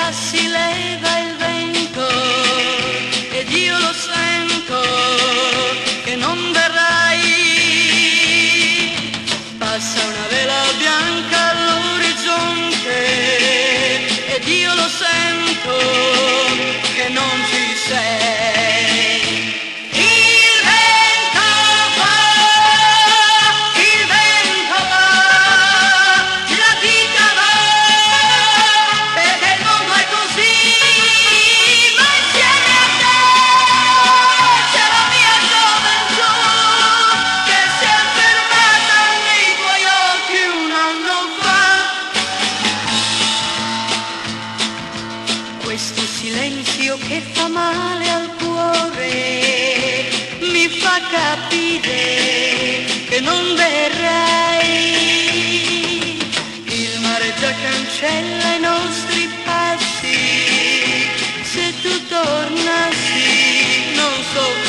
già si leva il vento ed io lo sento che non verrai. Passa una vela bianca all'orizzonte ed io lo sento che non ci sei. Questo silenzio che fa male al cuore mi fa capire che non verrai. Il mare già cancella i nostri passi, se tu tornassi non so